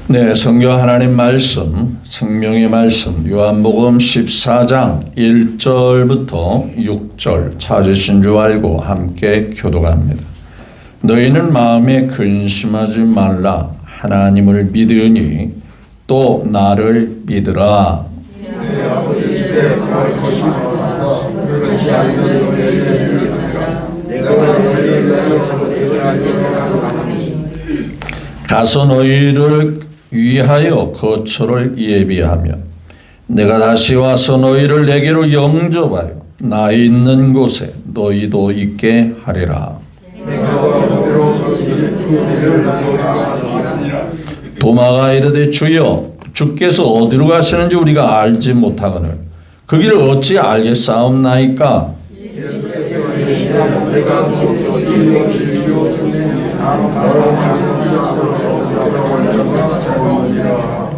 네, 성경 하나님 말씀, 생명의 말씀, 요한복음 14장 1절부터 6절 찾으신 줄 알고 함께 교독합니다. 너희는 마음에 근심하지 말라. 하나님을 믿으니 또 나를 믿으라. 내 아버지 집에 갈 것이 많아서 그것이 알는 너희에게 있으리라. 내가 너희를 가서 너희를 위하여 거처를 예비하며 내가 다시 와서 너희를 내게로 영접하여 나 있는 곳에 너희도 있게 하리라. 도마가 이르되 주여 주께서 어디로 가시는지 우리가 알지 못하거늘 그 길을 어찌 알겠사옵나이까?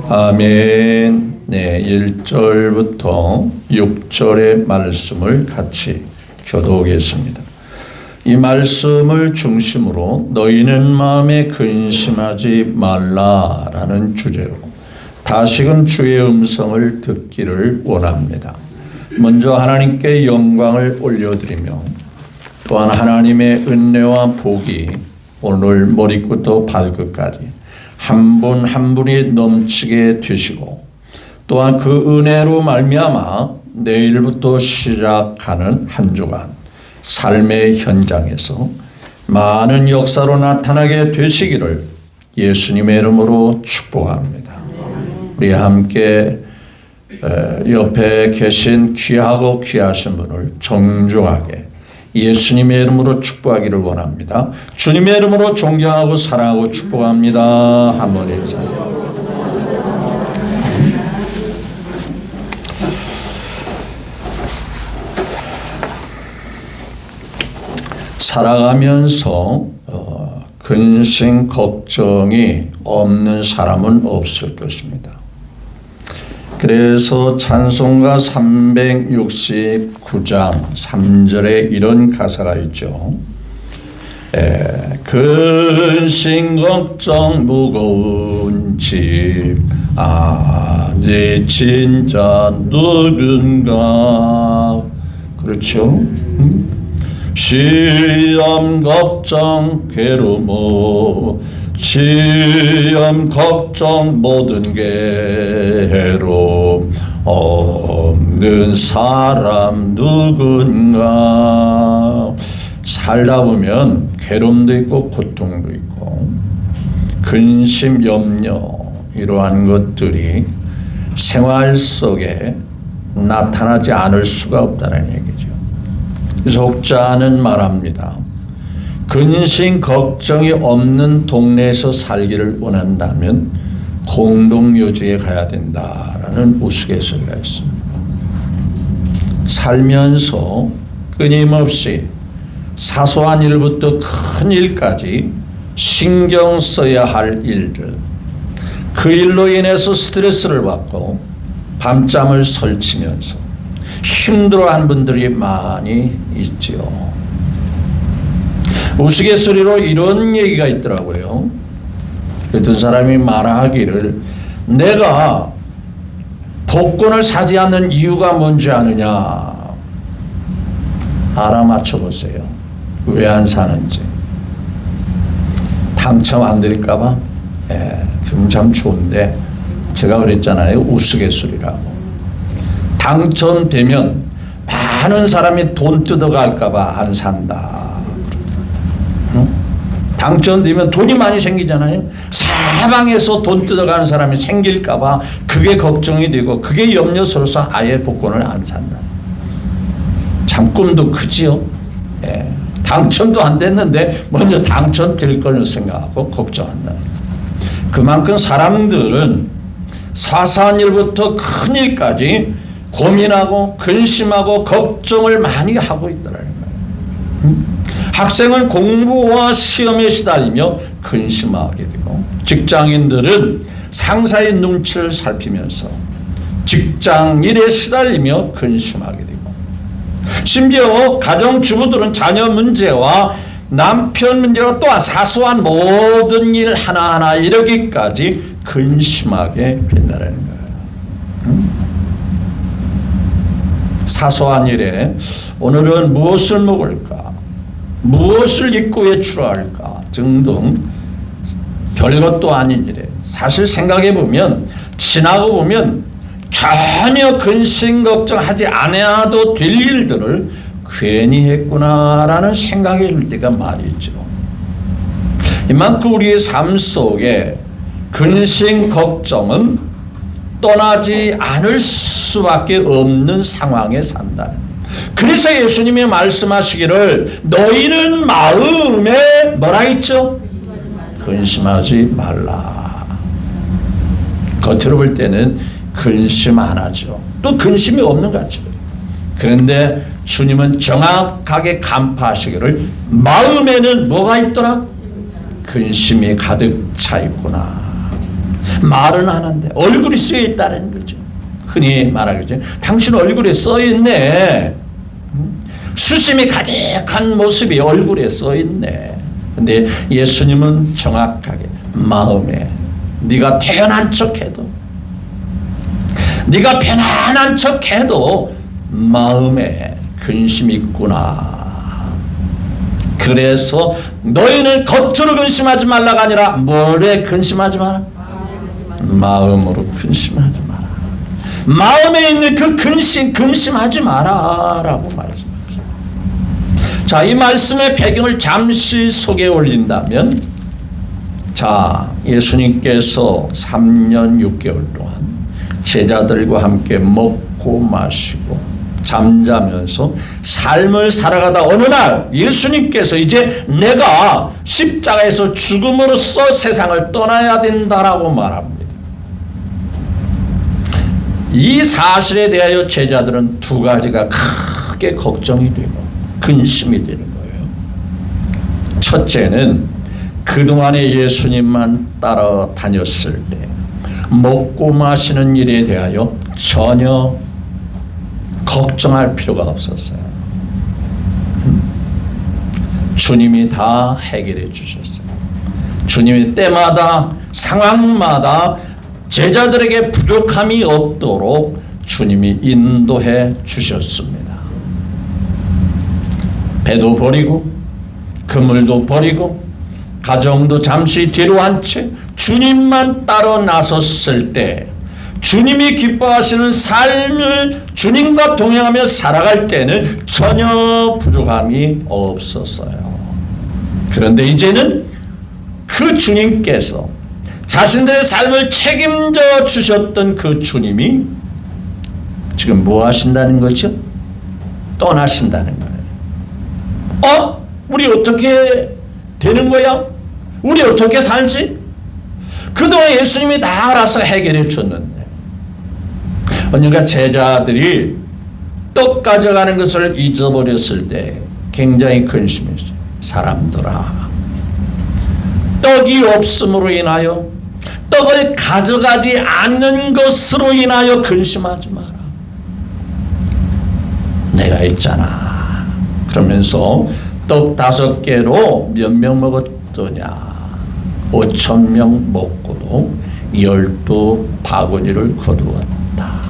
아멘. 네, 1절부터 6절의 말씀을 같이 교독하겠습니다. 이 말씀을 중심으로 너희는 마음에 근심하지 말라라는 주제로 다시금 주의 음성을 듣기를 원합니다. 먼저 하나님께 영광을 올려드리며 또한 하나님의 은혜와 복이 오늘 머리끝부터 발끝까지 한 분 한 분이 넘치게 되시고 또한 그 은혜로 말미암아 내일부터 시작하는 한 주간 삶의 현장에서 많은 역사로 나타나게 되시기를 예수님의 이름으로 축복합니다. 우리 함께 옆에 계신 귀하고 귀하신 분을 정중하게 예수님의 이름으로 축복하기를 원합니다. 주님의 이름으로 존경하고 사랑하고 축복합니다. 한번 인사드립니다. 살아가면서 근심 걱정이 없는 사람은 없을 것입니다. 그래서 찬송가 369장 3절에 이런 가사가 있죠. 근심 걱정 무거운 짐 안에 진짜 누군가. 그렇죠? 시험 걱정 괴로움 시험 걱정 모든 괴로움 없는 사람 누군가. 살다 보면 괴로움도 있고 고통도 있고 근심 염려 이러한 것들이 생활 속에 나타나지 않을 수가 없다는 얘기죠. 그래서 혹자는 말합니다. 근심 걱정이 없는 동네에서 살기를 원한다면 공동묘지에 가야 된다라는 우스갯소리가 있습니다. 살면서 끊임없이 사소한 일부터 큰 일까지 신경 써야 할 일들, 그 일로 인해서 스트레스를 받고 밤잠을 설치면서 힘들어하는 분들이 많이 있지요. 우스갯소리로 이런 얘기가 있더라고요. 어떤 사람이 말하기를 내가 복권을 사지 않는 이유가 뭔지 아느냐. 알아맞혀 보세요. 왜 안 사는지. 당첨 안 될까 봐? 그럼 참 좋은데 제가 그랬잖아요. 우스갯소리라고. 당첨되면 많은 사람이 돈 뜯어갈까 봐 안 산다. 당첨되면 돈이 많이 생기잖아요. 사방에서 돈 뜯어가는 사람이 생길까 봐 그게 걱정이 되고 그게 염려스러워서 아예 복권을 안 산다. 참 꿈도 크지요. 당첨도 안 됐는데 먼저 당첨될 걸 생각하고 걱정한다. 그만큼 사람들은 사소한 일부터 큰 일까지 고민하고 근심하고 걱정을 많이 하고 있더라는 거예요. 학생은 공부와 시험에 시달리며 근심하게 되고 직장인들은 상사의 눈치를 살피면서 직장 일에 시달리며 근심하게 되고 심지어 가정주부들은 자녀 문제와 남편 문제와 또한 사소한 모든 일 하나하나 이르기까지 근심하게 된다는 거예요. 사소한 일에 오늘은 무엇을 먹을까, 무엇을 입고 외출할까 등등 별것도 아닌 일에 사실 생각해 보면, 지나고 보면 전혀 근심 걱정하지 않아도 될 일들을 괜히 했구나라는 생각이 들 때가 많이죠. 이만큼 우리의 삶 속에 근심 걱정은 떠나지 않을 수밖에 없는 상황에 산다는 거예요. 그래서 예수님이 말씀하시기를 너희는 마음에 뭐라 했죠? 근심하지 말라. 겉으로 볼 때는 근심 안 하죠. 또 근심이 없는 것 같죠. 그런데 주님은 정확하게 간파하시기를 마음에는 뭐가 있더라? 근심이 가득 차 있구나. 말은 안 하는데 얼굴이 쓰여 있다는 거죠. 흔히 말하겠죠. 당신 얼굴에 써 있네. 수심이 가득한 모습이 얼굴에 써 있네. 근데 예수님은 정확하게 마음에, 네가 태연한 척해도, 네가 편안한 척해도 마음에 근심이 있구나. 그래서 너희는 겉으로 근심하지 말라가 아니라 뭐래 근심하지 마라? 마음으로 근심하지 마라. 마음에 있는 그 근심하지 마라 라고 말씀하셨습니다. 자, 이 말씀의 배경을 잠시 소개해 올린다면, 자, 예수님께서 3년 6개월 동안 제자들과 함께 먹고 마시고 잠자면서 삶을 살아가다 어느 날 예수님께서 이제 내가 십자가에서 죽음으로써 세상을 떠나야 된다라고 말합니다. 이 사실에 대하여 제자들은 두 가지가 크게 걱정이 되고 근심이 되는 거예요. 첫째는 그동안에 예수님만 따라다녔을 때 먹고 마시는 일에 대하여 전혀 걱정할 필요가 없었어요. 주님이 다 해결해 주셨어요. 주님이 때마다 상황마다 제자들에게 부족함이 없도록 주님이 인도해 주셨습니다. 배도 버리고 그물도 버리고 가정도 잠시 뒤로 한 채 주님만 따라 나섰을 때 주님이 기뻐하시는 삶을 주님과 동행하며 살아갈 때는 전혀 부족함이 없었어요. 그런데 이제는 그 주님께서 자신들의 삶을 책임져 주셨던 그 주님이 지금 뭐 하신다는 거죠? 떠나신다는 거예요. 우리 어떻게 되는 거야? 우리 어떻게 살지? 그동안 예수님이 다 알아서 해결해 줬는데 언젠가 제자들이 떡 가져가는 것을 잊어버렸을 때 굉장히 근심했어요. 사람들아, 떡이 없음으로 인하여, 떡을 가져가지 않는 것으로 인하여 근심하지 마라. 내가 있잖아. 그러면서 떡 5개로 몇 명 먹었더냐? 5,000명 먹고도 12바구니를 거두었다.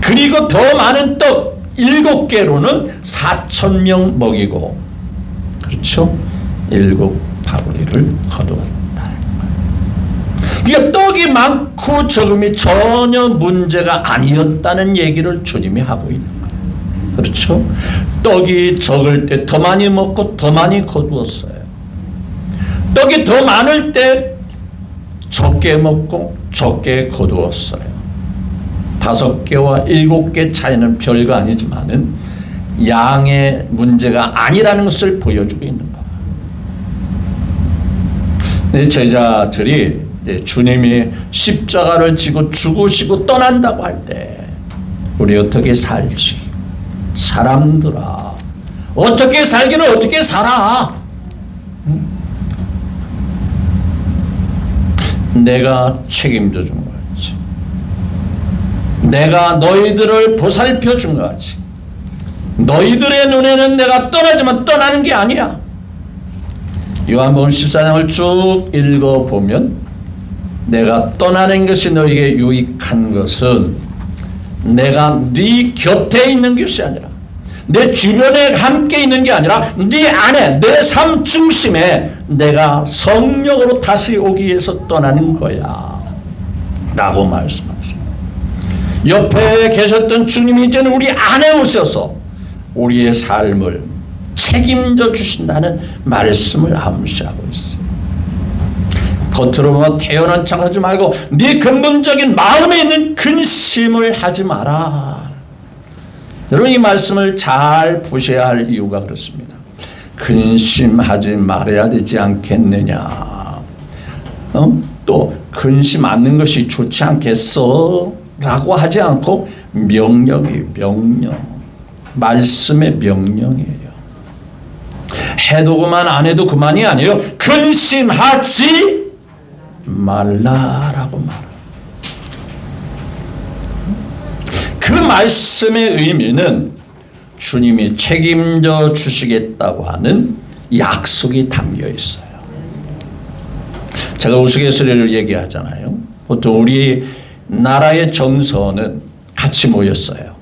그리고 더 많은 떡 7개로는 4,000명 먹이고, 그렇죠? 7바구니를 거두었다. 그러니까 떡이 많고 적음이 전혀 문제가 아니었다는 얘기를 주님이 하고 있는 거예요. 그렇죠? 떡이 적을 때 더 많이 먹고 더 많이 거두었어요. 떡이 더 많을 때 적게 먹고 적게 거두었어요. 5개와 7개 차이는 별거 아니지만은 양의 문제가 아니라는 것을 보여주고 있는 거예요. 제자들이 주님이 십자가를 지고 죽으시고 떠난다고 할 때 우리 어떻게 살지? 사람들아, 어떻게 살기는 어떻게 살아? 내가 책임져 준 것 같지. 내가 너희들을 보살펴 준 것 같지. 너희들의 눈에는 내가 떠나지만 떠나는 게 아니야. 요한복음 14장을 쭉 읽어보면 내가 떠나는 것이 너에게 유익한 것은 내가 네 곁에 있는 것이 아니라 내 주변에 함께 있는 게 아니라 네 안에 내 삶 중심에 내가 성령으로 다시 오기 위해서 떠나는 거야 라고 말씀하셨어요. 옆에 계셨던 주님이 이제는 우리 안에 오셔서 우리의 삶을 책임져 주신다는 말씀을 암시하고 있어요. 겉으로 보면 태연한 척하지 말고 네 근본적인 마음에 있는 근심을 하지 마라. 여러분 이 말씀을 잘 보셔야 할 이유가 그렇습니다. 근심하지 말아야 되지 않겠느냐. 또 근심 않는 것이 좋지 않겠어? 라고 하지 않고 명령이 명령. 말씀의 명령이에요. 해도 그만 안 해도 그만이 아니에요. 근심하지 말라라고 말합니다. 그 말씀의 의미는 주님이 책임져 주시겠다고 하는 약속이 담겨 있어요. 제가 우스갯소리를 얘기하잖아요. 보통 우리 나라의 정서는 같이 모였어요.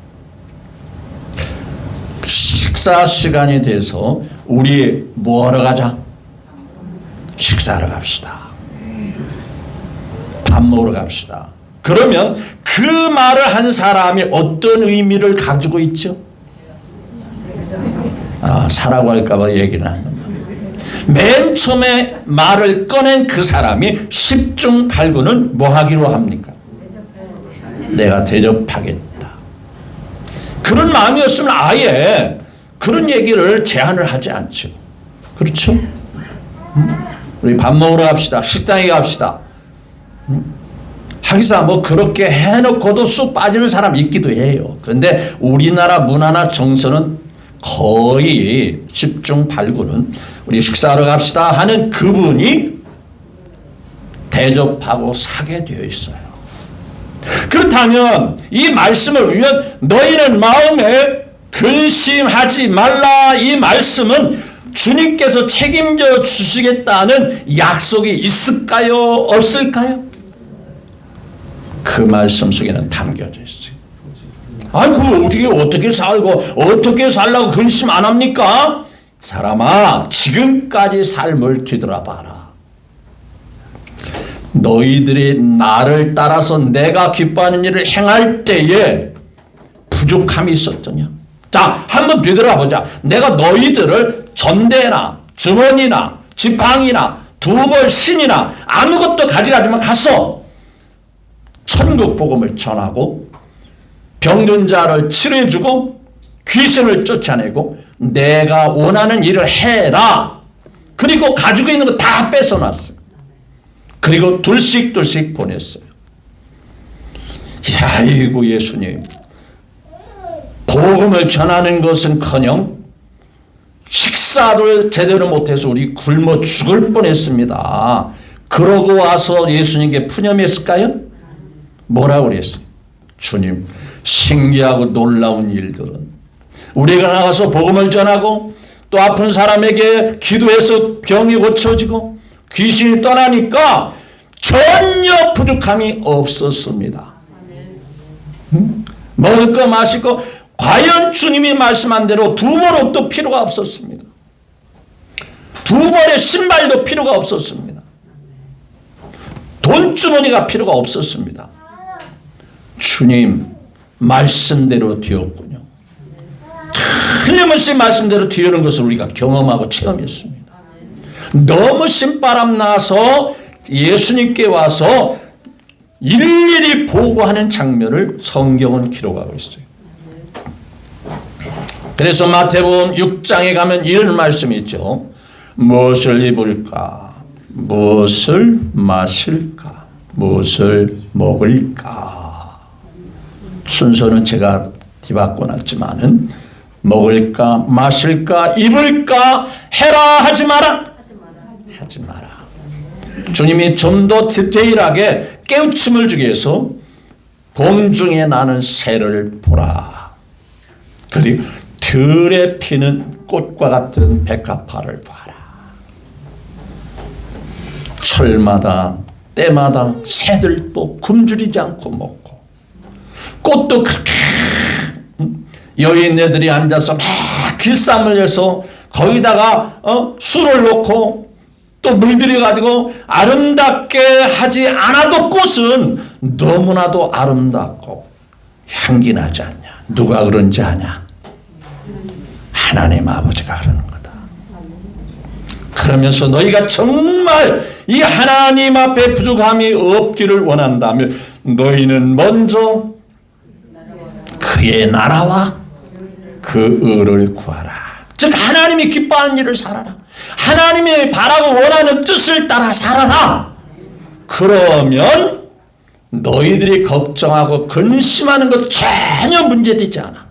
식사 시간이 돼서 우리 뭐 하러 가자? 식사하러 갑시다. 밥 먹으러 갑시다. 그러면 그 말을 한 사람이 어떤 의미를 가지고 있죠? 사라고 할까봐 얘기는 안 합니다. 맨 처음에 말을 꺼낸 그 사람이 십중팔구는 뭐 하기로 합니까? 내가 대접하겠다. 그런 마음이었으면 아예 그런 얘기를 제안을 하지 않죠. 그렇죠? 우리 밥 먹으러 갑시다. 식당에 갑시다. 하기사 뭐 그렇게 해놓고도 쑥 빠지는 사람 있기도 해요. 그런데 우리나라 문화나 정서는 거의 십중팔구는 우리 식사하러 갑시다 하는 그분이 대접하고 사게 되어 있어요. 그렇다면 이 말씀을 위한 너희는 마음에 근심하지 말라 이 말씀은 주님께서 책임져 주시겠다는 약속이 있을까요? 없을까요? 그 말씀 속에는 담겨져 있어요. 아이고 어떻게 살고 어떻게 살라고 근심 안 합니까? 사람아 지금까지 삶을 뒤돌아봐라. 너희들이 나를 따라서 내가 기뻐하는 일을 행할 때에 부족함이 있었더냐? 자, 한번 뒤돌아보자. 내가 너희들을 전대나 주머니나 지팡이나 두벌 신이나 아무것도 가져가지만 가서 천국 복음을 전하고 병든 자를 치료해주고 귀신을 쫓아내고 내가 원하는 일을 해라. 그리고 가지고 있는 거 다 뺏어놨어요. 그리고 둘씩 보냈어요. 아이고 예수님 복음을 전하는 것은커녕 식사를 제대로 못해서 우리 굶어 죽을 뻔했습니다. 그러고 와서 예수님께 푸념했을까요? 뭐라고 그랬어요? 주님 신기하고 놀라운 일들은 우리가 나가서 복음을 전하고 또 아픈 사람에게 기도해서 병이 고쳐지고 귀신이 떠나니까 전혀 부족함이 없었습니다. 먹을 거 마실 거 과연 주님이 말씀한 대로 두 벌 옷도 필요가 없었습니다. 두 벌의 신발도 필요가 없었습니다. 돈주머니가 필요가 없었습니다. 주님 말씀대로 되었군요. 틀림없이 말씀대로 되는 것을 우리가 경험하고 체험했습니다. 너무 신바람 나서 예수님께 와서 일일이 보고하는 장면을 성경은 기록하고 있어요. 그래서 마태복음 6장에 가면 이런 말씀이 있죠. 무엇을 입을까? 무엇을 마실까? 무엇을 먹을까? 순서는 제가 뒤바꿔놨지만은 먹을까? 마실까? 입을까? 해라 하지 마라. 하지 마라. 주님이 좀 더 디테일하게 깨우침을 주기 위해서 공중에 나는 새를 보라. 그리고 들에 피는 꽃과 같은 백합화를 봐라. 철마다 때마다 새들도 굶주리지 않고 먹고, 꽃도 그렇게 여인네들이 앉아서 막 길쌈을 해서 거기다가 술을 넣고 또 물들여가지고 아름답게 하지 않아도 꽃은 너무나도 아름답고 향기 나지 않냐. 누가 그런지 아냐? 하나님 아버지가 그러는 거다. 그러면서 너희가 정말 이 하나님 앞에 부족함이 없기를 원한다면 너희는 먼저 그의 나라와 그 의를 구하라. 즉 하나님이 기뻐하는 일을 살아라. 하나님이 바라고 원하는 뜻을 따라 살아라. 그러면 너희들이 걱정하고 근심하는 것 전혀 문제되지 않아.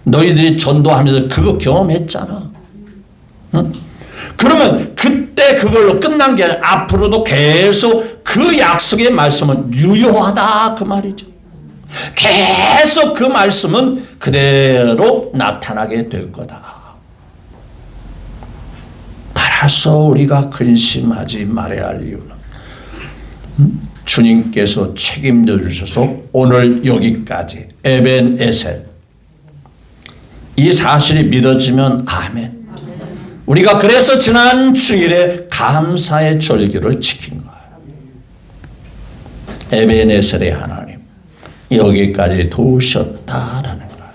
너희들이 전도하면서 그거 경험했잖아. 응? 그러면 그때 그걸로 끝난 게 아니라 앞으로도 계속 그 약속의 말씀은 유효하다 그 말이죠. 계속 그 말씀은 그대로 나타나게 될 거다. 따라서 우리가 근심하지 말아야 할 이유는 주님께서 책임져 주셔서 오늘 여기까지 에벤에셀 이 사실이 믿어지면 아멘. 우리가 그래서 지난 주일에 감사의 절기를 지킨 거예요. 에벤에셀의 하나님 여기까지 도우셨다라는 거예요.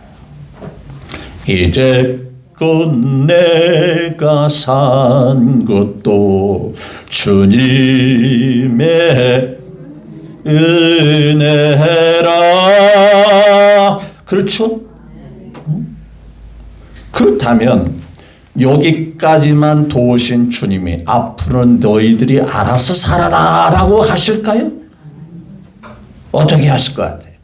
이제껏 내가 산 것도 주님의 은혜라. 그렇죠? 그렇다면 여기까지만 도우신 주님이 앞으로는 너희들이 알아서 살아라 라고 하실까요? 어떻게 하실 것 같아요?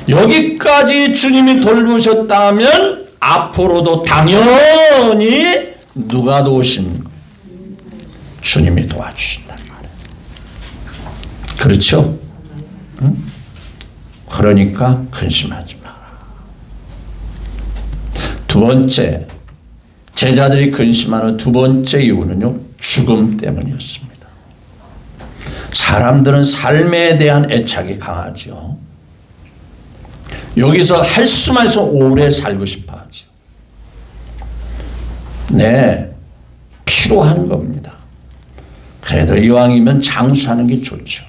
여기까지 주님이 돌보셨다면 앞으로도 당연히 누가 도우신 거예요? 주님이 도와주신단 말이에요. 그렇죠? 응? 그러니까 근심하지 마라. 두 번째, 제자들이 근심하는 두 번째 이유는요, 죽음 때문이었습니다. 사람들은 삶에 대한 애착이 강하죠. 여기서 할 수만 있으면 오래 살고 싶어 하죠. 네, 필요한 겁니다. 그래도 이왕이면 장수하는 게 좋죠.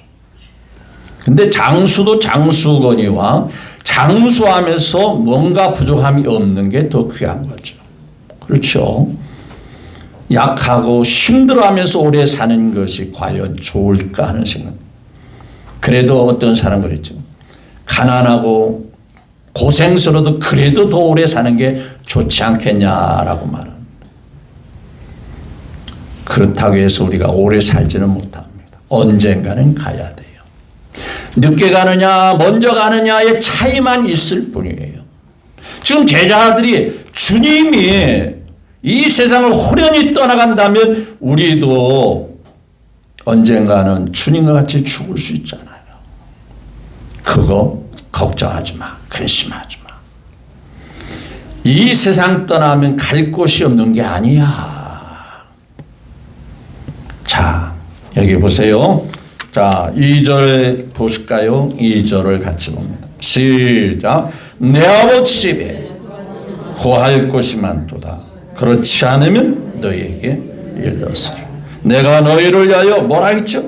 근데 장수도 장수거니와 장수하면서 뭔가 부족함이 없는 게 더 귀한 거죠. 그렇죠? 약하고 힘들어하면서 오래 사는 것이 과연 좋을까 하는 생각. 그래도 어떤 사람 그랬죠. 가난하고 고생스러워도 그래도 더 오래 사는 게 좋지 않겠냐라고 말합니다. 그렇다고 해서 우리가 오래 살지는 못합니다. 언젠가는 가야 돼요. 늦게 가느냐 먼저 가느냐의 차이만 있을 뿐이에요. 지금 제자들이 주님이 이 세상을 호련히 떠나간다면 우리도 언젠가는 주님과 같이 죽을 수 있잖아요. 그거 걱정하지 마. 근심하지 마. 이 세상 떠나면 갈 곳이 없는 게 아니야. 자, 여기 보세요. 자, 2절 보실까요? 2절을 같이 봅니다. 시작. 내 아버지 집에 거할 곳이 많도다. 그렇지 않으면 너희에게 일렀으리. 내가 너희를 위하여 뭐라 했죠?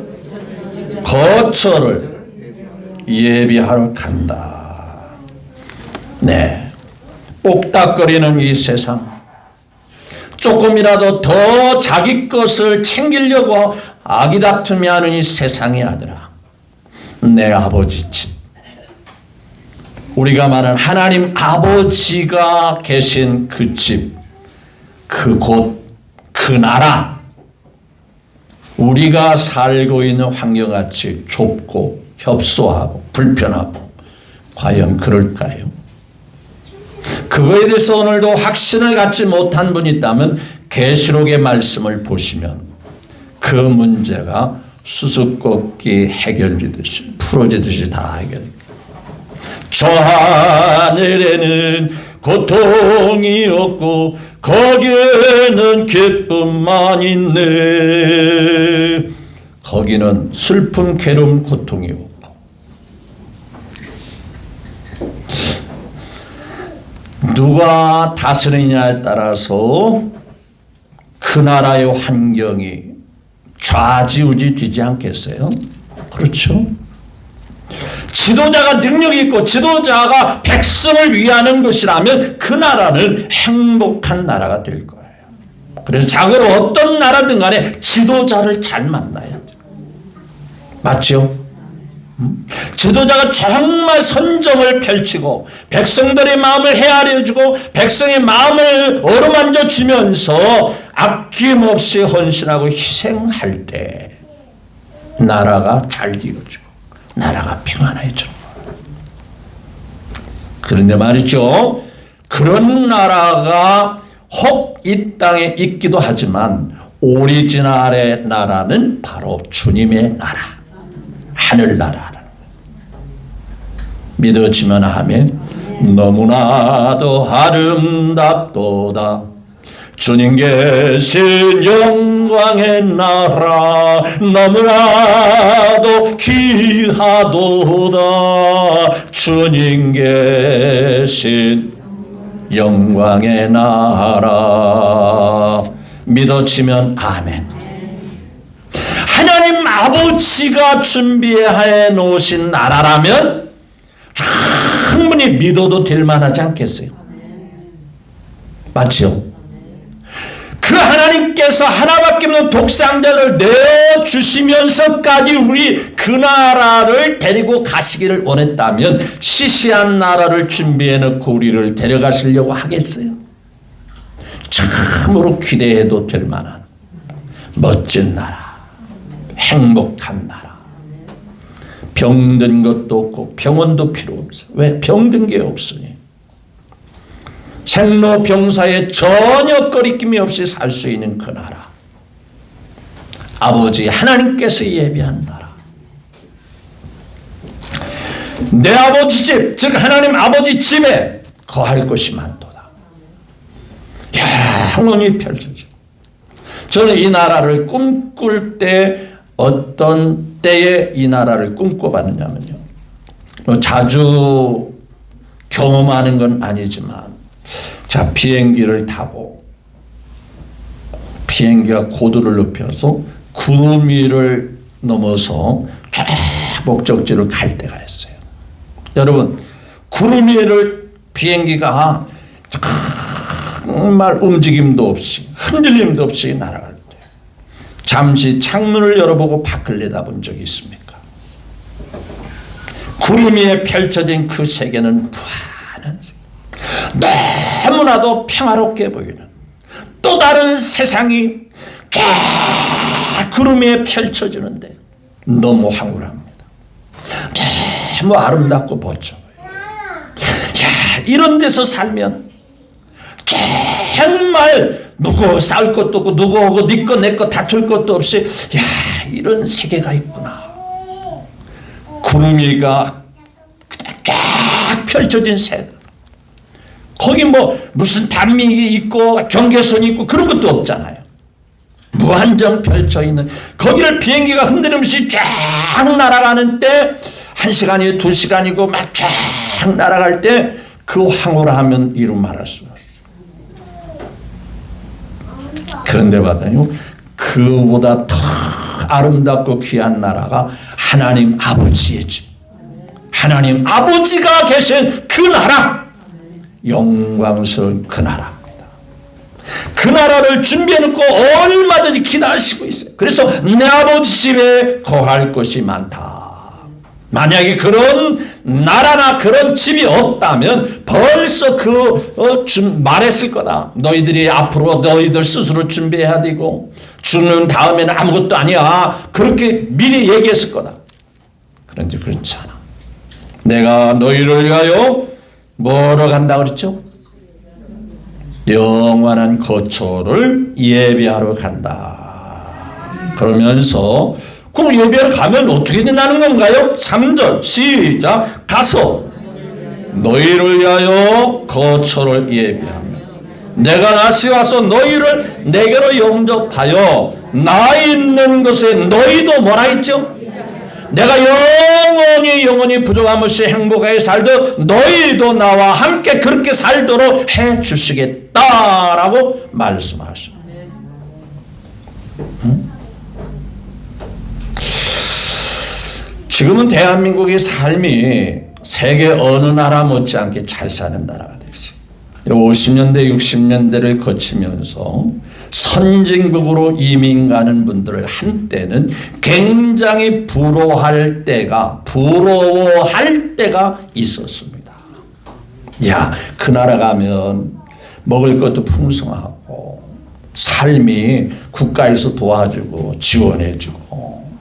거처를 예비하러 간다. 네, 옥닥거리는 이 세상, 조금이라도 더 자기 것을 챙기려고 아기다툼이 하는 이 세상의 아들아, 내 아버지 집, 우리가 말하는 하나님 아버지가 계신 그 집, 그곳, 그 나라, 우리가 살고 있는 환경같이 좁고 협소하고 불편하고 과연 그럴까요? 그거에 대해서 오늘도 확신을 갖지 못한 분이 있다면 계시록의 말씀을 보시면 그 문제가 수수께끼 해결되듯이 풀어지듯이 다 해결됩니다. 저 하늘에는 고통이 없고 거기에는 기쁨만 있네. 거기는 슬픔, 괴로움, 고통이 없고 누가 다스리냐에 따라서 그 나라의 환경이 좌지우지 되지 않겠어요? 그렇죠? 지도자가 능력이 있고 지도자가 백성을 위하는 것이라면 그 나라는 행복한 나라가 될 거예요. 그래서 자고로 어떤 나라든 간에 지도자를 잘 만나야 돼요. 맞죠? 지도자가 정말 선정을 펼치고 백성들의 마음을 헤아려주고 백성의 마음을 어루만져 주면서 아낌없이 헌신하고 희생할 때 나라가 잘 되어지고 나라가 평안해지는 거예요. 그런데 말이죠, 그런 나라가 혹 이 땅에 있기도 하지만 오리지널의 나라는 바로 주님의 나라, 하늘나라라는 거예요. 믿어지면 아멘. 너무나도 아름답도다 주님 계신 영광의 나라, 너무나도 귀하도다 주님 계신 영광의 나라. 믿어지면 아멘. 하나님 아버지가 준비해 놓으신 나라라면 충분히 믿어도 될 만하지 않겠어요? 맞죠? 그 하나님께서 하나밖에 없는 독생자를 내어주시면서까지 우리 그 나라를 데리고 가시기를 원했다면 시시한 나라를 준비해 놓고 우리를 데려가시려고 하겠어요? 참으로 기대해도 될 만한 멋진 나라, 행복한 나라. 병든 것도 없고 병원도 필요 없어요. 왜? 병든 게 없으니. 생로병사에 전혀 거리낌이 없이 살 수 있는 그 나라, 아버지 하나님께서 예비한 나라. 내 아버지 집, 즉 하나님 아버지 집에 거할 것이 많도다. 영원히 펼쳐져. 저는 이 나라를 꿈꿀 때 어떤 때에 이 나라를 꿈꿔봤느냐면요, 자주 경험하는 건 아니지만, 자, 비행기를 타고 비행기가 고도를 높여서 구름 위를 넘어서 쫙 목적지를 갈 때가 있어요. 여러분, 구름 위를 비행기가 정말 움직임도 없이 흔들림도 없이 날아갈 때 잠시 창문을 열어보고 밖을 내다본 적이 있습니까? 구름 위에 펼쳐진 그 세계는 부한한 세계, 너무나도 평화롭게 보이는 또 다른 세상이 쫙 구름 위에 펼쳐지는데 너무 황홀합니다. 너무 아름답고 멋져 보여요. 이런 데서 살면 정말 누구 싸울 것도 없고 누구하고 네 것 내 것 다툴 것도 없이 이런 세계가 있구나. 구름 위가 쫙 펼쳐진 세계. 거기 뭐 무슨 단밀이 있고 경계선이 있고 그런 것도 없잖아요. 무한정 펼쳐 있는 거기를 비행기가 흔들리면서 쫙 날아가는 때 1시간이고 2시간이고 막 쫙 날아갈 때 그 황홀함은 이루 말할 수 없어요. 그런데 봤더니 그보다 더 아름답고 귀한 나라가 하나님 아버지의 집, 하나님 아버지가 계신 그 나라, 영광스러운 그 나라입니다. 그 나라를 준비해놓고 얼마든지 기다리시고 있어요. 그래서 내 아버지 집에 거할 것이 많다. 만약에 그런 나라나 그런 집이 없다면 벌써 말했을 거다. 너희들이 앞으로 너희들 스스로 준비해야 되고 주는 다음에는 아무것도 아니야. 그렇게 미리 얘기했을 거다. 그런데 그렇지 않아. 내가 너희를 위하여 뭐로 간다 그랬죠? 영원한 거처를 예비하러 간다. 그러면서 그럼 예배를 가면 어떻게 된다는 건가요? 3절 시작. 가서 너희를 위하여 거처를 예비하며 내가 다시 와서 너희를 내게로 영접하여 나 있는 것에 너희도 뭐라 했죠? 내가 영원히 부족함 없이 행복하게 살도 너희도 나와 함께 그렇게 살도록 해 주시겠다라고 말씀하셔. 지금은 대한민국의 삶이 세계 어느 나라 못지않게 잘 사는 나라가 되지. 50년대 60년대를 거치면서 선진국으로 이민 가는 분들을 한때는 굉장히 부러워할 때가 있었습니다. 야, 그 나라 가면 먹을 것도 풍성하고 삶이 국가에서 도와주고 지원해주고,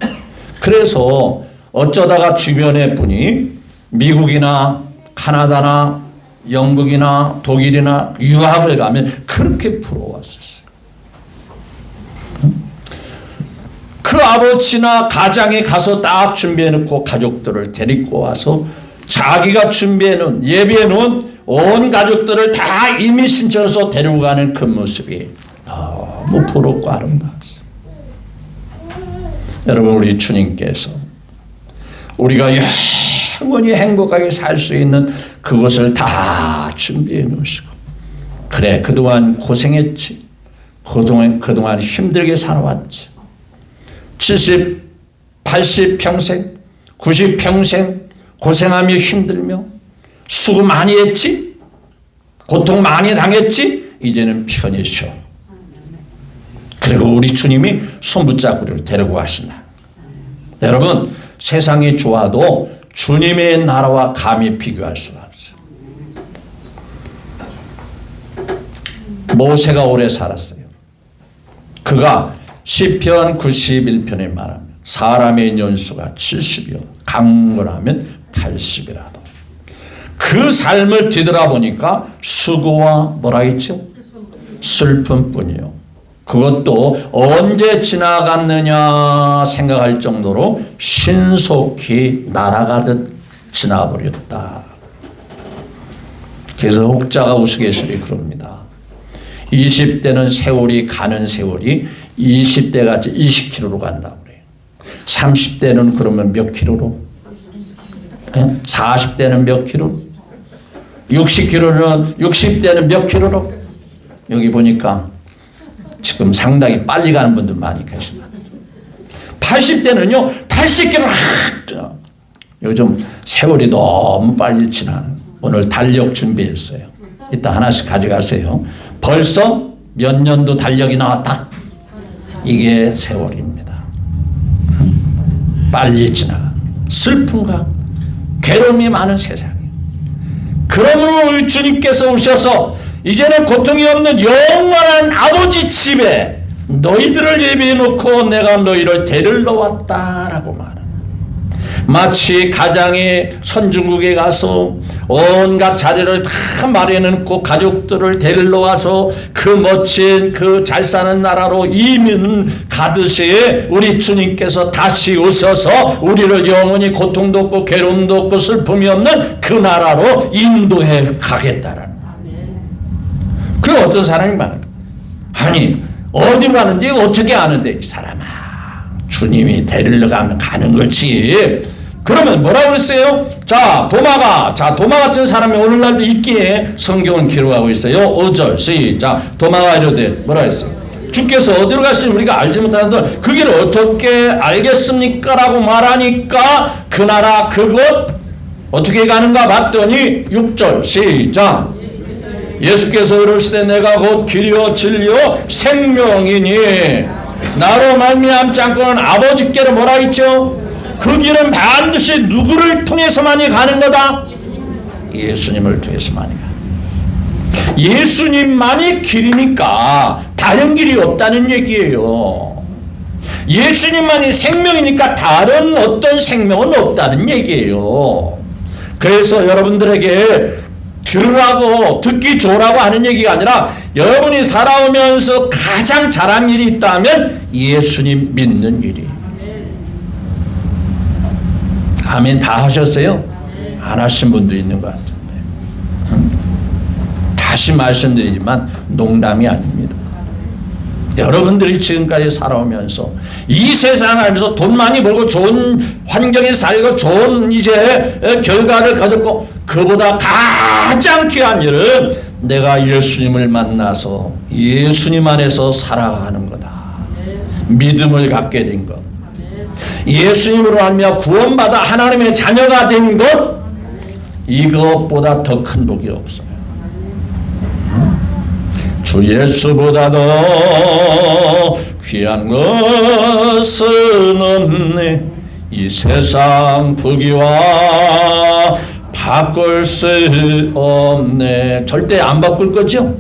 그래서 어쩌다가 주변의 분이 미국이나 카나다나 영국이나 독일이나 유학을 가면 그렇게 부러웠었어요. 그 아버지나 가장에 가서 딱 준비해놓고 가족들을 데리고 와서 자기가 준비해놓은 예비해놓은 온 가족들을 다 이미 신청해서 데리고 가는 그 모습이 너무 부럽고 아름다웠어요. 여러분, 우리 주님께서 우리가 영원히 행복하게 살 수 있는 그것을 다 준비해 놓으시고, 그래 그동안 고생했지, 그동안 힘들게 살아왔지, 70, 80 평생, 90 평생 고생하며 힘들며 수고 많이 했지, 고통 많이 당했지, 이제는 편히 쉬어. 그리고 우리 주님이 손붙잡고 우리를 데리고 가신다. 여러분, 세상이 좋아도 주님의 나라와 감히 비교할 수가 없어요. 모세가 오래 살았어요. 그가 시편 91편에 말하면 사람의 연수가 70이요 강건하면 80이라도 그 삶을 뒤돌아보니까 수고와 뭐라 했죠? 슬픔뿐이요. 그것도 언제 지나갔느냐 생각할 정도로 신속히 날아가듯 지나버렸다. 그래서 혹자가 우스갯소리 그럽니다. 20대는 세월이 가는 세월이 20대같이 20km로 간다고 그래요. 30대는 그러면 몇 킬로로? 40대는 몇 킬로? 60km는 60대는 몇 킬로로? 여기 보니까 지금 상당히 빨리 가는 분들 많이 계십니다. 80대는요 80km. 요즘 세월이 너무 빨리 지나는, 오늘 달력 준비했어요. 이따 하나씩 가져가세요. 벌써 몇 년도 달력이 나왔다. 이게 세월입니다. 빨리 지나가 슬픔과 괴로움이 많은 세상에, 그러므로 우리 주님께서 오셔서 이제는 고통이 없는 영원한 아버지 집에 너희들을 예비해 놓고 내가 너희를 데리러 왔다라고 말합니다. 마치 가장이 선진국에 가서 온갖 자리를 다 마련해놓고 가족들을 데리러 와서 그 멋진 그 잘 사는 나라로 이민 가듯이 우리 주님께서 다시 오셔서 우리를 영원히 고통도 없고 괴로움도 없고 슬픔이 없는 그 나라로 인도해 가겠다라는. 그 어떤 사람이 말합니다. 아니 어디로 가는지 어떻게 아는데? 이 사람아, 주님이 데리러 가는 거지. 그러면 뭐라고 그랬어요? 도마 같은 사람이 오늘날도 있기에 성경은 기록하고 있어요. 5절 시작. 도마가 이르되 뭐라 했어요? 주께서 어디로 가시는지 우리가 알지 못하는데 그 길을 어떻게 알겠습니까? 라고 말하니까 그 나라 그곳 어떻게 가는가 봤더니 6절 시작. 예수께서 이르시되 내가 곧 길이요 진리요 생명이니 나로 말미암지 않고는 아버지께로 뭐라 했죠? 그 길은 반드시 누구를 통해서만이 가는 거다? 예수님을 통해서만이 가는. 예수님만이 길이니까 다른 길이 없다는 얘기예요. 예수님만이 생명이니까 다른 어떤 생명은 없다는 얘기예요. 그래서 여러분들에게 들으라고 듣기 좋으라고 하는 얘기가 아니라 여러분이 살아오면서 가장 잘한 일이 있다면 예수님 믿는 일이. 아멘. 다 하셨어요? 안 하신 분도 있는 것 같은데. 다시 말씀드리지만 농담이 아닙니다. 여러분들이 지금까지 살아오면서 이 세상을 알면서 돈 많이 벌고 좋은 환경에 살고 좋은 이제 결과를 가졌고, 그보다 가장 귀한 일은 내가 예수님을 만나서 예수님 안에서 살아가는 거다. 믿음을 갖게 된 것, 예수님으로 말미암아 구원받아 하나님의 자녀가 된 것, 이것보다 더 큰 복이 없어요. 주 예수보다 더 귀한 것은 없네. 이 세상 부귀와 바꿀 수 없네. 절대 안 바꿀 거죠?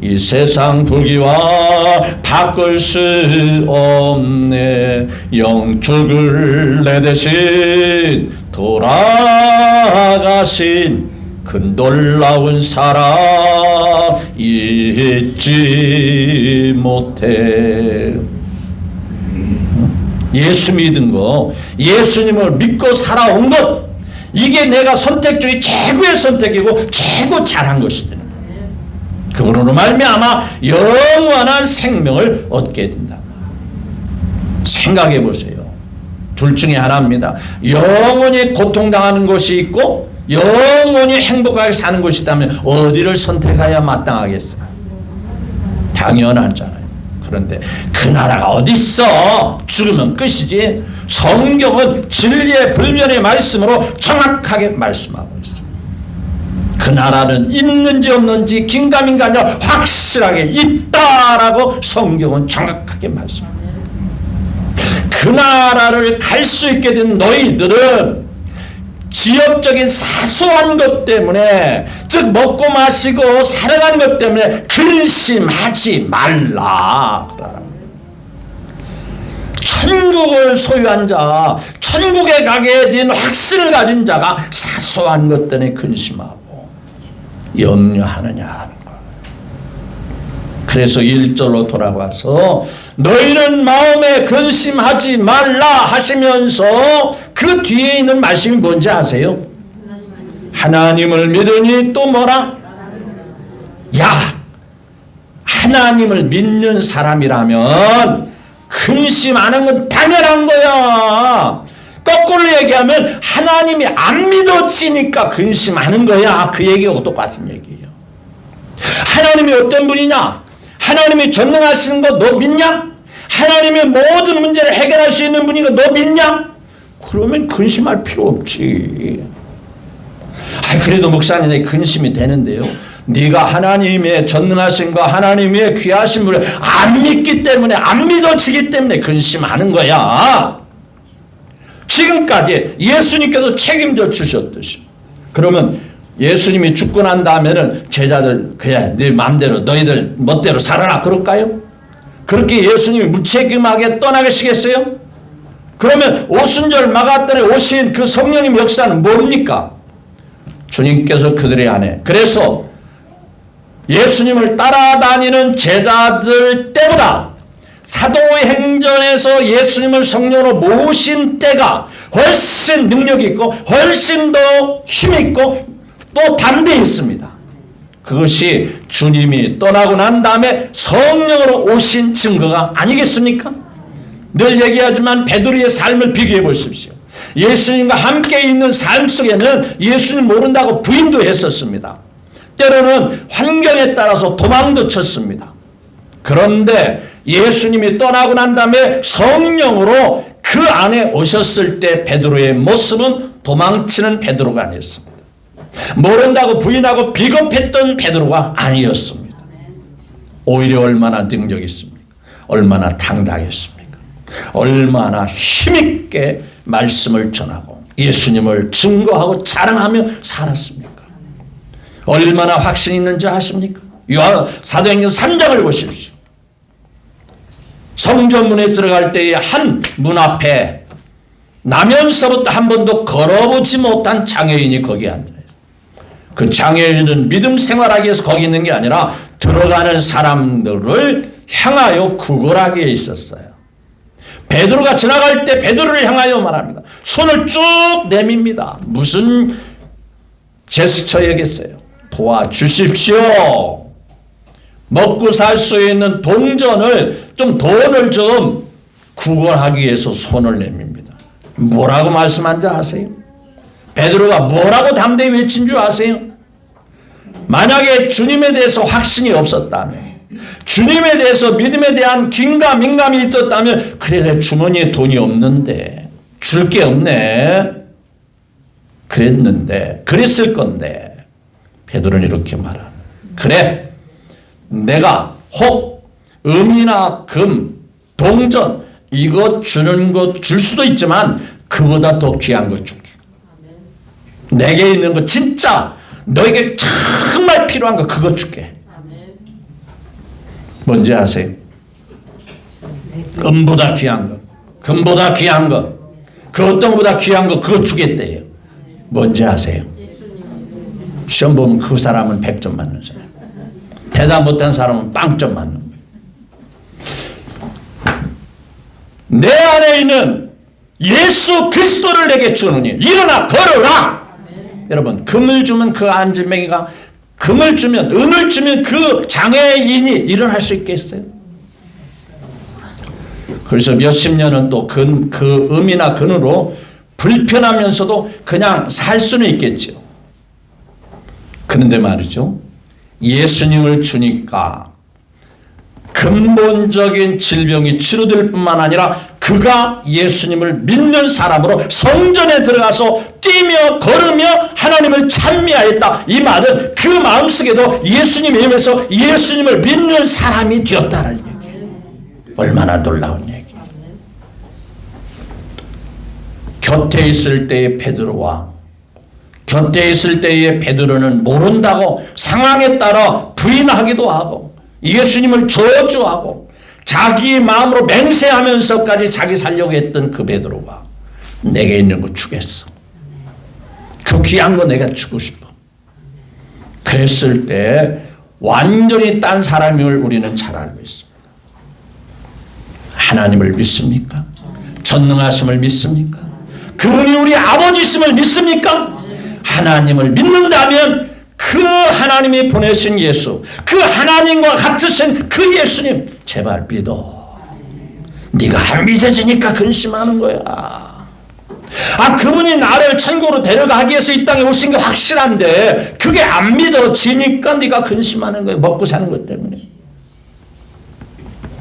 이 세상 부귀와 바꿀 수 없네. 영축을 내 대신 돌아가신 그 놀라운 사랑 잊지 못해. 예수 믿은 거, 예수님을 믿고 살아온 것, 이게 내가 선택 중에 최고의 선택이고 최고 잘한 것이다. 그분으로 말미암아 영원한 생명을 얻게 된다. 생각해 보세요. 둘 중에 하나입니다. 영원히 고통당하는 것이 있고 영원히 행복하게 사는 것이 있다면 어디를 선택해야 마땅하겠어요? 당연하잖아요. 그런데 그 나라가 어디 있어? 죽으면 끝이지. 성경은 진리의 불변의 말씀으로 정확하게 말씀하고 있어요. 그 나라는 있는지 없는지 긴가민가 아니라 확실하게 있다라고 성경은 정확하게 말씀합니다. 그 나라를 갈 수 있게 된 너희들은 지역적인 사소한 것 때문에, 즉 먹고 마시고 살아가는 것 때문에 근심하지 말라. 천국을 소유한 자, 천국에 가게 된 확신을 가진 자가 사소한 것 때문에 근심하고 염려하느냐 하는 거예요. 그래서 1절로 돌아와서 너희는 마음에 근심하지 말라 하시면서 그 뒤에 있는 말씀이 뭔지 아세요? 하나님을 믿으니 또 뭐라? 야, 하나님을 믿는 사람이라면 근심하는 건 당연한 거야. 거꾸로 얘기하면 하나님이 안 믿어지니까 근심하는 거야. 그 얘기하고 똑같은 얘기예요. 하나님이 어떤 분이냐? 하나님이 전능하시는 거 너 믿냐? 하나님이 모든 문제를 해결할 수 있는 분이니까 너 믿냐? 그러면 근심할 필요 없지. 그래도 목사님 내 근심이 되는데요. 네가 하나님의 전능하신 거, 하나님의 귀하신 분을 안 믿기 때문에, 안 믿어지기 때문에 근심하는 거야. 지금까지 예수님께서 책임져 주셨듯이. 그러면 예수님이 죽고 난 다음에는 제자들 그냥 네 마음대로 너희들 멋대로 살아라 그럴까요? 그렇게 예수님이 무책임하게 떠나가시겠어요? 그러면 오순절 마가다에 오신 그 성령님 역사는 뭡니까? 주님께서 그들의 안에, 그래서 예수님을 따라다니는 제자들 때보다 사도행전에서 예수님을 성령으로 모신 때가 훨씬 능력이 있고 훨씬 더 힘이 있고 또 담대히 있습니다. 그것이 주님이 떠나고 난 다음에 성령으로 오신 증거가 아니겠습니까? 늘 얘기하지만 베드로의 삶을 비교해 보십시오. 예수님과 함께 있는 삶 속에는 예수님 모른다고 부인도 했었습니다. 때로는 환경에 따라서 도망도 쳤습니다. 그런데 예수님이 떠나고 난 다음에 성령으로 그 안에 오셨을 때 베드로의 모습은 도망치는 베드로가 아니었습니다. 모른다고 부인하고 비겁했던 베드로가 아니었습니다. 오히려 얼마나 능력이 있습니까? 얼마나 당당했습니까? 얼마나 힘있게 말씀을 전하고 예수님을 증거하고 자랑하며 살았습니까? 얼마나 확신이 있는지 아십니까? 사도행전 3장을 보십시오. 성전문에 들어갈 때에 한 문 앞에 나면서부터 한 번도 걸어보지 못한 장애인이 거기에 앉아요. 그 장애인은 믿음 생활하기 위해서 거기 있는 게 아니라 들어가는 사람들을 향하여 구걸하게 있었어요. 베드로가 지나갈 때 베드로를 향하여 말합니다. 손을 쭉 내밉니다. 무슨 제스처였겠어요? 도와주십시오. 먹고 살 수 있는 동전을 돈을 좀 구걸하기 위해서 손을 내밉니다. 뭐라고 말씀한지 아세요? 베드로가 뭐라고 담대히 외친 줄 아세요? 만약에 주님에 대해서 확신이 없었다면, 주님에 대해서 믿음에 대한 긴가민감이 있었다면, 그래 내 주머니에 돈이 없는데 줄 게 없네 그랬을 건데, 베드로는 이렇게 말하는, 그래 내가 혹 은이나 금, 동전 이것 주는 것 줄 수도 있지만 그보다 더 귀한 거 줄게. 내게 있는 거 진짜 너에게 정말 필요한 거 그거 줄게. 뭔지 아세요? 금보다 귀한 거, 금보다 귀한 거, 그 어떤 것보다 귀한 거 그거 주겠대요. 뭔지 아세요? 시험 보면 그 사람은 100점 맞는 사람, 대답 못한 사람은 빵점 맞는 거예요. 내 안에 있는 예수 그리스도를 내게 주느니 일어나 걸어라. 여러분, 금을 주면 그 안진뱅이가, 금을 주면, 은을 주면 그 장애인이 일어날 수 있겠어요? 그래서 몇십 년은 또 그 음이나 금으로 불편하면서도 그냥 살 수는 있겠죠. 그런데 말이죠, 예수님을 주니까 근본적인 질병이 치료될 뿐만 아니라 그가 예수님을 믿는 사람으로 성전에 들어가서 뛰며 걸으며 하나님을 찬미하였다. 이 말은 그 마음속에도 예수님의 힘에서 예수님을 믿는 사람이 되었다는 얘기예요. 얼마나 놀라운 얘기예요. 곁에 있을 때의 베드로와 곁에 있을 때의 베드로는 모른다고 상황에 따라 부인하기도 하고 예수님을 저주하고 자기 마음으로 맹세하면서까지 자기 살려고 했던 그 베드로가 내게 있는 거 주겠어. 그 귀한 거 내가 주고 싶어. 그랬을 때 완전히 딴 사람임을 우리는 잘 알고 있습니다. 하나님을 믿습니까? 전능하심을 믿습니까? 그분이 우리 아버지심을 믿습니까? 하나님을 믿는다면 그 하나님이 보내신 예수, 그 하나님과 같으신 그 예수님 제발 믿어. 네가 안 믿어지니까 근심하는 거야. 그분이 나를 천국으로 데려가기 위해서 이 땅에 오신 게 확실한데 그게 안 믿어지니까 네가 근심하는 거야. 먹고 사는 것 때문에.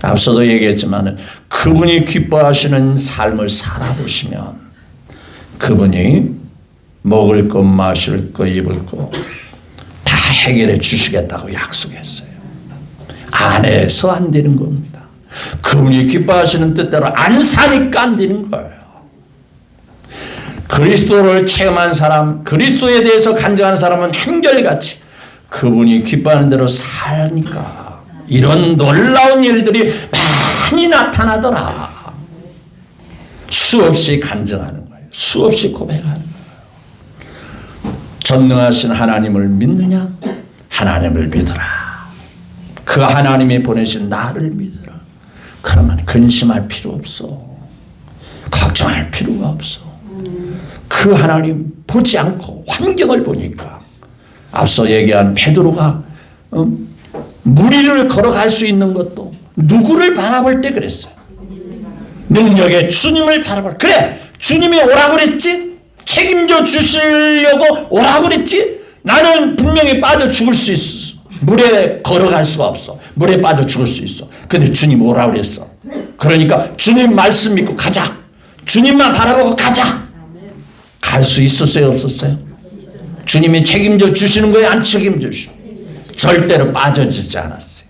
앞서도 얘기했지만 그분이 기뻐하시는 삶을 살아보시면 그분이 먹을 것, 마실 것, 입을 것 다 해결해 주시겠다고 약속했어요. 안에서 안 되는 겁니다. 그분이 기뻐하시는 뜻대로 안 사니까 안 되는 거예요. 그리스도를 체험한 사람, 그리스도에 대해서 간증하는 사람은 한결같이 그분이 기뻐하는 대로 사니까 이런 놀라운 일들이 많이 나타나더라. 수없이 간증하는 거예요. 수없이 고백하는 거예요. 전능하신 하나님을 믿느냐? 하나님을 믿어라. 그 하나님이 보내신 나를 믿어라. 그러면 근심할 필요 없어. 걱정할 필요가 없어. 그 하나님 보지 않고 환경을 보니까 앞서 얘기한 베드로가 물 위를 걸어갈 수 있는 것도 누구를 바라볼 때 그랬어요. 능력의 주님을 바라볼. 그래, 주님이 오라고 그랬지? 책임져 주시려고 오라고 그랬지? 나는 분명히 빠져 죽을 수 있어. 물에 걸어갈 수가 없어. 물에 빠져 죽을 수 있어. 근데 주님 오라고 그랬어. 그러니까 주님 말씀 믿고 가자. 주님만 바라보고 가자. 갈 수 있었어요, 없었어요? 주님이 책임져 주시는 거예요, 안 책임져 주시는 거예요? 절대로 빠져지지 않았어요.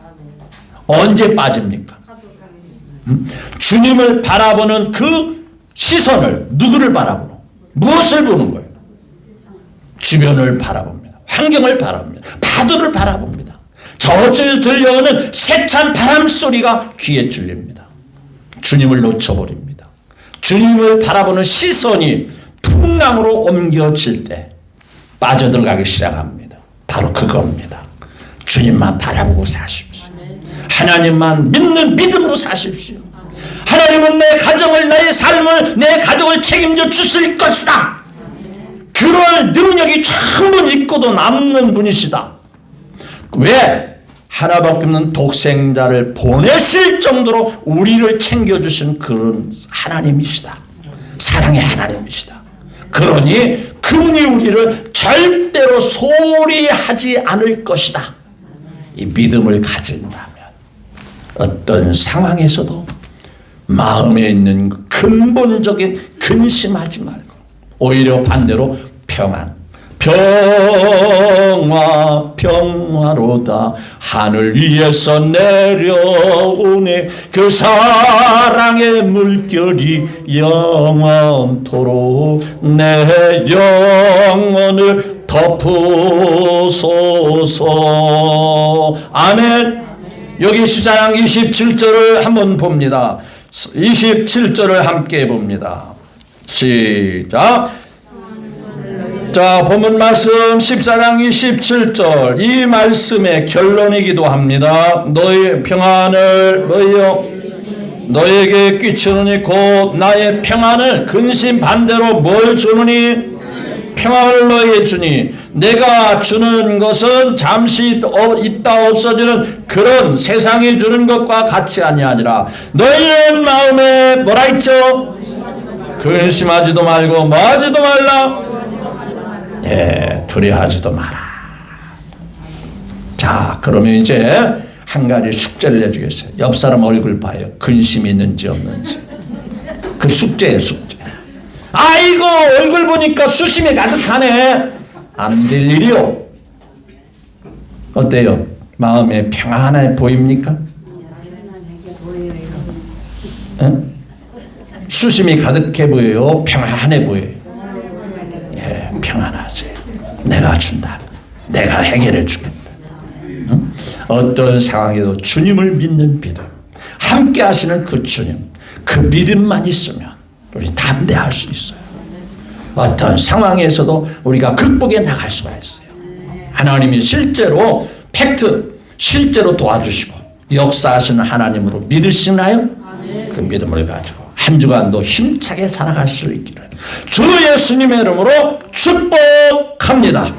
언제 빠집니까? 주님을 바라보는 그 시선을 누구를 바라보는, 무엇을 보는 거예요? 주변을 바라봅니다. 환경을 바라봅니다. 파도를 바라봅니다. 저쪽에서 들려오는 세찬 바람 소리가 귀에 들립니다. 주님을 놓쳐버립니다. 주님을 바라보는 시선이 풍랑으로 옮겨질 때 빠져들어가기 시작합니다. 바로 그겁니다. 주님만 바라보고 사십시오. 하나님만 믿는 믿음으로 사십시오. 하나님은 내 가정을, 내 삶을, 내 가족을 책임져 주실 것이다. 그럴 능력이 충분히 있고도 남는 분이시다. 왜? 하나밖에 없는 독생자를 보냈을 정도로 우리를 챙겨주신 그런 하나님이시다. 사랑의 하나님이시다. 그러니 그분이 우리를 절대로 소홀히 하지 않을 것이다. 이 믿음을 가진다면 어떤 상황에서도 마음에 있는 근본적인 근심하지 말고 오히려 반대로 평화로다. 하늘 위에서 내려오네. 그 사랑의 물결이 영원토록 내 영혼을 덮으소서. 아멘. 여기 14장 27절을 한번 봅니다. 27절을 함께 봅니다. 시작. 자, 본문 말씀 14장 27절, 이 말씀의 결론이기도 합니다. 너의 평안을 너에게 끼치느니 곧 나의 평안을, 근심 반대로 뭘 주느니? 평안을 너에게 주니, 내가 주는 것은 잠시 있다 없어지는 그런 세상이 주는 것과 같이 아니하니라. 너희의 마음에 뭐라 했죠? 근심하지도 말고 뭐 하지도 말라? 두려워하지도 마라. 자, 그러면 이제 한 가지 숙제를 내주겠어요. 옆 사람 얼굴 봐요. 근심이 있는지 없는지. 그 숙제예요, 숙제. 아이고, 얼굴 보니까 수심이 가득하네. 안 될 일이요. 어때요? 마음에 평안해 보입니까? 응? 수심이 가득해 보여요? 평안해 보여요? 예, 평안하지. 내가 준다. 내가 해결해 주겠다. 응? 어떤 상황에도 주님을 믿는 믿음, 함께 하시는 그 주님, 그 믿음만 있으면 우리 담대할 수 있어요. 어떤 상황에서도 우리가 극복해 나갈 수가 있어요. 하나님이 실제로 실제로 도와주시고 역사하시는 하나님으로 믿으시나요? 그 믿음을 가지고 한 주간도 힘차게 살아갈 수 있기를 주 예수님의 이름으로 축복합니다.